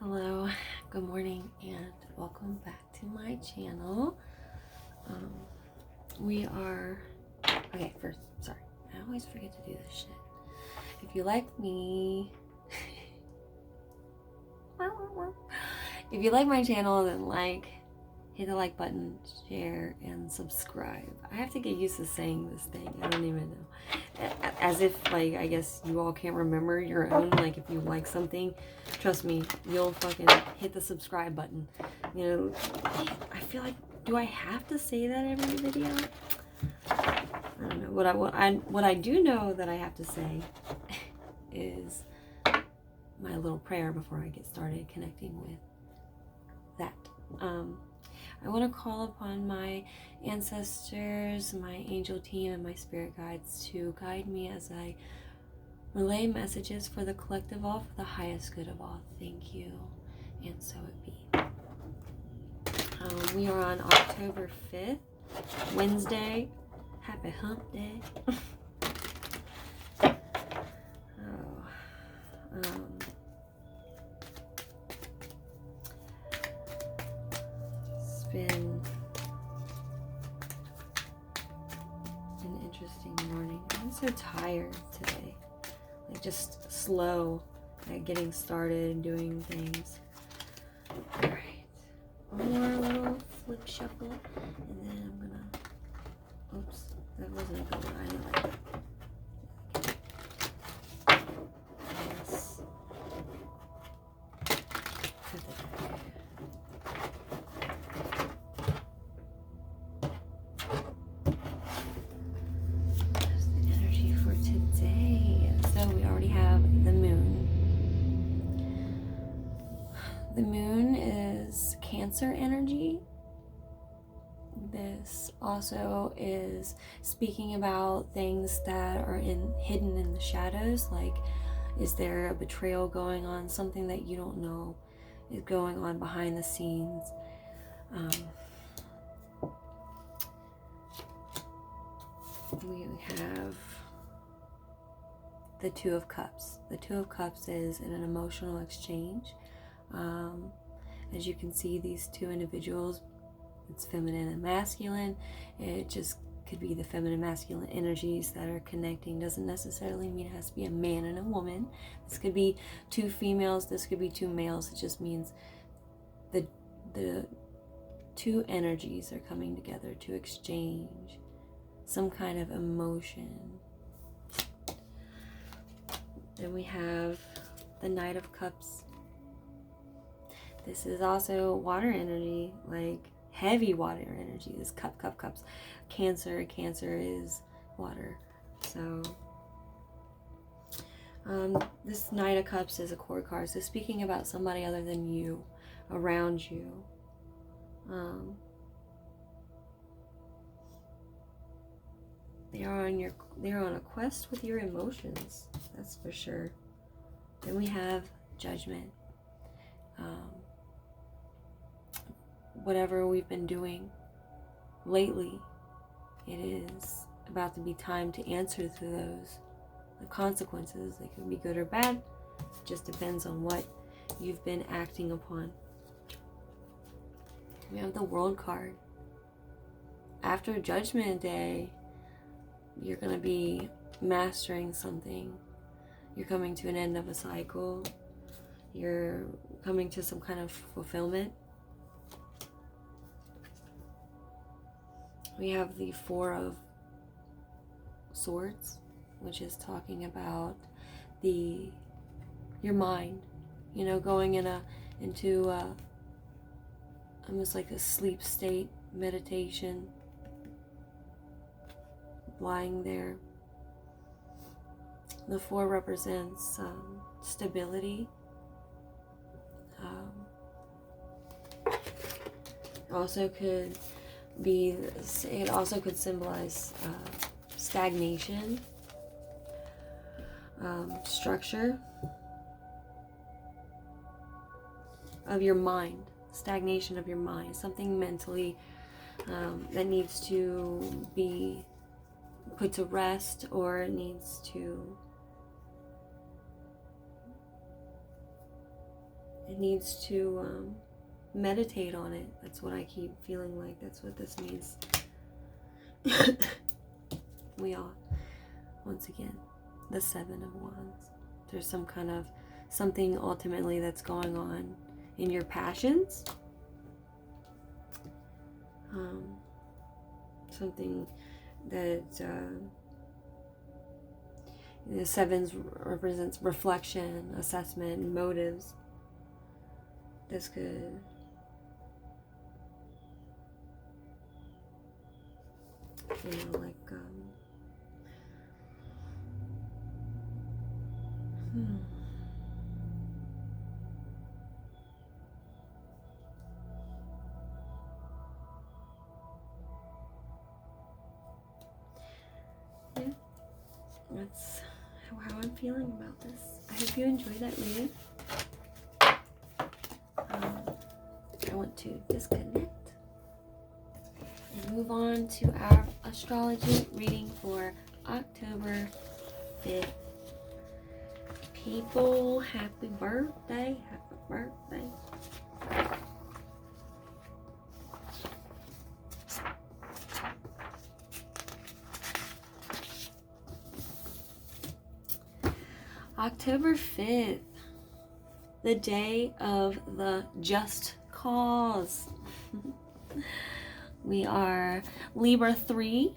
Hello, good morning, and welcome back to my channel. Sorry, I always forget to do this shit. If you like me, if you like my channel, then hit the like button, share, and subscribe. I have to get used to saying this thing. I don't even know. As if, I guess you all can't remember your own. If you like something, trust me, you'll fucking hit the subscribe button. I feel like, do I have to say that every video? I don't know. What I do know that I have to say is my little prayer before I get started connecting with that. I want to call upon my ancestors, my angel team, and my spirit guides to guide me as I relay messages for the collective all, for the highest good of all. Thank you, and so it be. We are on October 5th, Wednesday. Happy hump day. It's been an interesting morning. I'm so tired today. Just slow at getting started and doing things. Alright. One more little flip shuffle. And then I'm gonna... Oops. That wasn't a good one. I didn't like that. Yes. There's the energy for today. So we already have the moon. The moon is Cancer energy. This also is speaking about things that are hidden in the shadows. Is there a betrayal going on? Something that you don't know is going on behind the scenes. We have the Two of Cups. The Two of Cups is in an emotional exchange. As you can see, these two individuals, it's feminine and masculine. It just could be the feminine masculine energies that are connecting. Doesn't necessarily mean it has to be a man and a woman. This could be two females, this could be two males. It just means the two energies are coming together to exchange some kind of emotion. Then we have the Knight of Cups. This is also water energy, heavy water energy. This cups. Cancer is water. So this Knight of Cups is a cord card. So speaking about somebody other than you, around you. They are on a quest with your emotions. That's for sure. Then we have Judgment. Whatever we've been doing lately, it is about to be time to answer to those. The consequences, they can be good or bad. It just depends on what you've been acting upon. We have the World card. After Judgment Day, you're going to be mastering something. You're coming to an end of a cycle. You're coming to some kind of fulfillment. We have the Four of Swords, which is talking about your mind, going into almost like a sleep state, meditation, lying there. The Four represents stability. It also could symbolize stagnation, structure of your mind, stagnation of your mind, something mentally that needs to be put to rest, or it needs to It needs to meditate on it. That's what I keep feeling like. That's what this means. We all, once again, the Seven of Wands. There's some kind of something ultimately that's going on in your passions. Something that the sevens represents reflection, assessment, motives. This could like yeah, that's how I'm feeling about this. I hope you enjoyed that reading. I want to disconnect and move on to our astrology reading for October 5th. People, happy birthday, happy birthday. October 5th, the day of the just cause. We are Libra 3.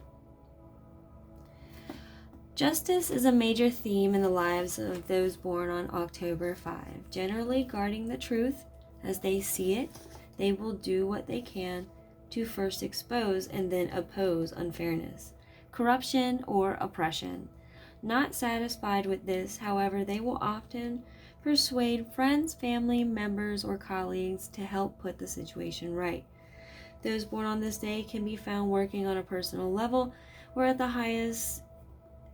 Justice is a major theme in the lives of those born on October 5. Generally guarding the truth as they see it, they will do what they can to first expose and then oppose unfairness, corruption, or oppression. Not satisfied with this, however, they will often persuade friends, family members, or colleagues to help put the situation right. Those born on this day can be found working on a personal level or at the highest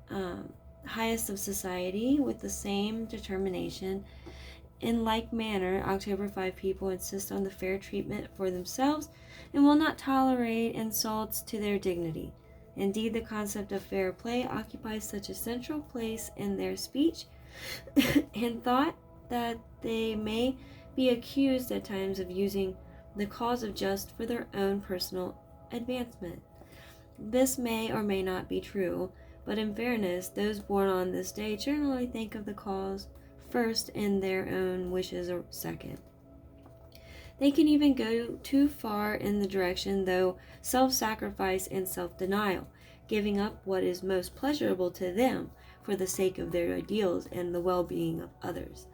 of society with the same determination. In like manner, October 5 people insist on the fair treatment for themselves and will not tolerate insults to their dignity. Indeed, the concept of fair play occupies such a central place in their speech and thought that they may be accused at times of using the cause of justice for their own personal advancement. This may or may not be true, but in fairness, those born on this day generally think of the cause first and their own wishes second. They can even go too far in the direction, though, self-sacrifice and self-denial, giving up what is most pleasurable to them for the sake of their ideals and the well-being of others.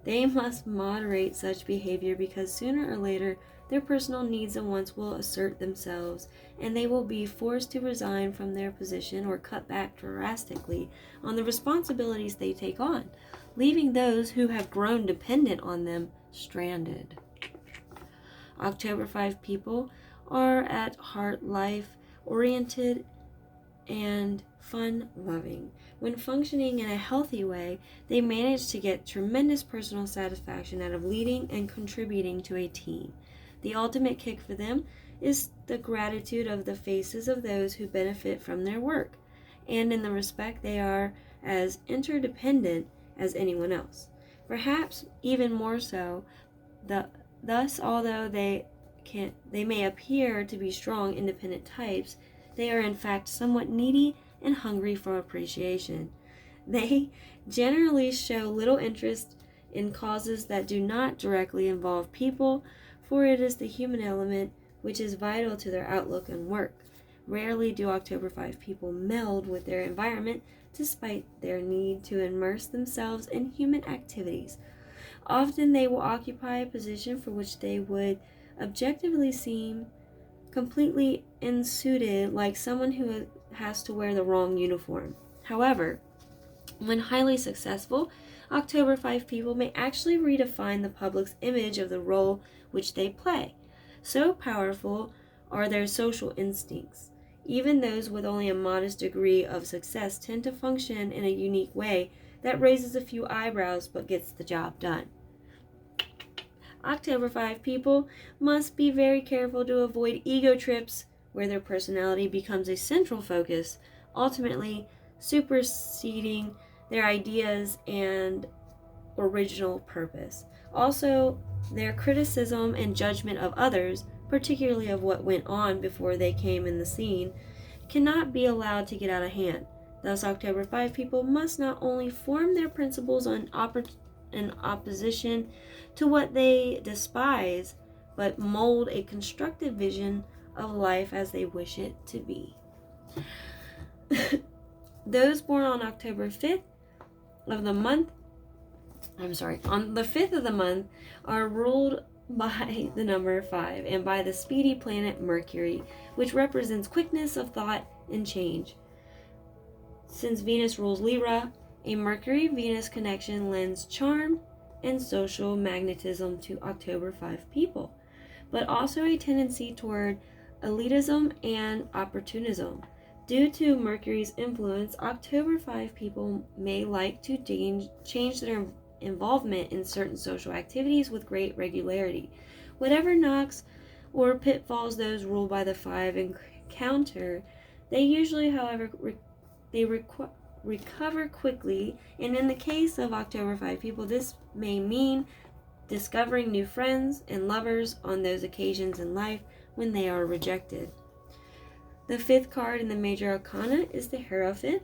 They must moderate such behavior because sooner or later their personal needs and wants will assert themselves, and they will be forced to resign from their position or cut back drastically on the responsibilities they take on, leaving those who have grown dependent on them stranded. October 5 people are at heart life-oriented and fun-loving. When functioning in a healthy way, they manage to get tremendous personal satisfaction out of leading and contributing to a team. The ultimate kick for them is the gratitude of the faces of those who benefit from their work, and in the respect they are as interdependent as anyone else. Perhaps even more so, thus, although they may appear to be strong, independent types, they are in fact somewhat needy and hungry for appreciation. They generally show little interest in causes that do not directly involve people, for it is the human element which is vital to their outlook and work. Rarely do October 5 people meld with their environment despite their need to immerse themselves in human activities. Often they will occupy a position for which they would objectively seem completely unsuited, like someone who has to wear the wrong uniform. However, when highly successful, October 5 people may actually redefine the public's image of the role which they play. So powerful are their social instincts. Even those with only a modest degree of success tend to function in a unique way that raises a few eyebrows but gets the job done. October 5 people must be very careful to avoid ego trips where their personality becomes a central focus, ultimately superseding their ideas and original purpose. Also, their criticism and judgment of others, particularly of what went on before they came in the scene, cannot be allowed to get out of hand. Thus, October 5 people must not only form their principles in opposition to what they despise, but mold a constructive vision of life as they wish it to be. Those born on October 5th of the month, on the 5th of the month, are ruled by the number 5 and by the speedy planet Mercury, which represents quickness of thought and change. Since Venus rules Libra, a Mercury-Venus connection lends charm and social magnetism to October 5 people, but also a tendency toward elitism and opportunism. Due to Mercury's influence, October 5 people may like to change their involvement in certain social activities with great regularity. Whatever knocks or pitfalls those ruled by the 5 encounter, they usually, however, recover quickly, and in the case of October 5 people, this may mean discovering new friends and lovers on those occasions in life when they are rejected. The 5th card in the major arcana is the Hierophant,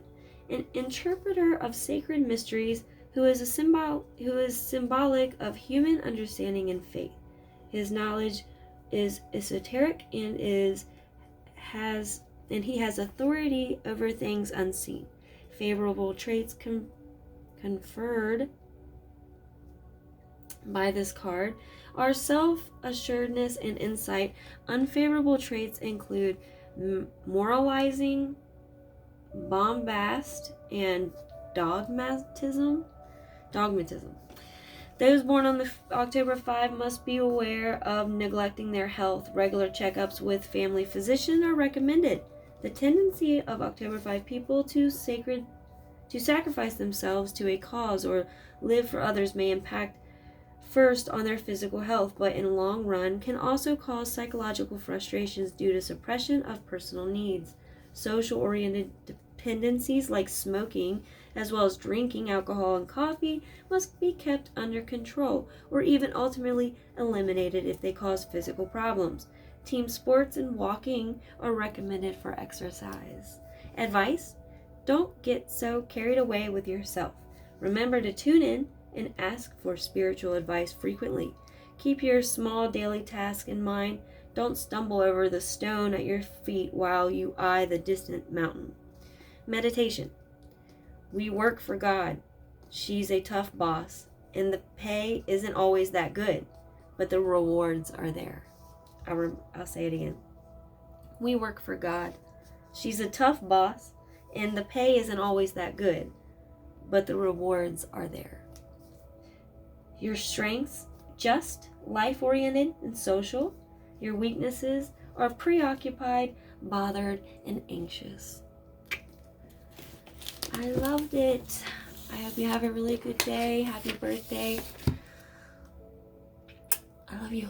an interpreter of sacred mysteries who is symbolic of human understanding and faith. His knowledge is esoteric and he has authority over things unseen. Favorable traits conferred by this card are self-assuredness and insight. Unfavorable traits include moralizing, bombast, and dogmatism. Those born on the October 5 must be aware of neglecting their health. Regular checkups with family physician are recommended. The tendency of October 5 people to sacrifice themselves to a cause or live for others may impact first on their physical health, but in the long run can also cause psychological frustrations due to suppression of personal needs. Social-oriented dependencies like smoking, as well as drinking alcohol and coffee, must be kept under control or even ultimately eliminated if they cause physical problems. Team sports and walking are recommended for exercise. Advice: don't get so carried away with yourself. Remember to tune in and ask for spiritual advice frequently. Keep your small daily task in mind. Don't stumble over the stone at your feet while you eye the distant mountain. Meditation. We work for God. She's a tough boss, and the pay isn't always that good, but the rewards are there. I'll say it again. We work for God. She's a tough boss, and the pay isn't always that good, but the rewards are there. Your strengths, just, life-oriented, and social. Your weaknesses are preoccupied, bothered, and anxious. I loved it. I hope you have a really good day. Happy birthday. I love you.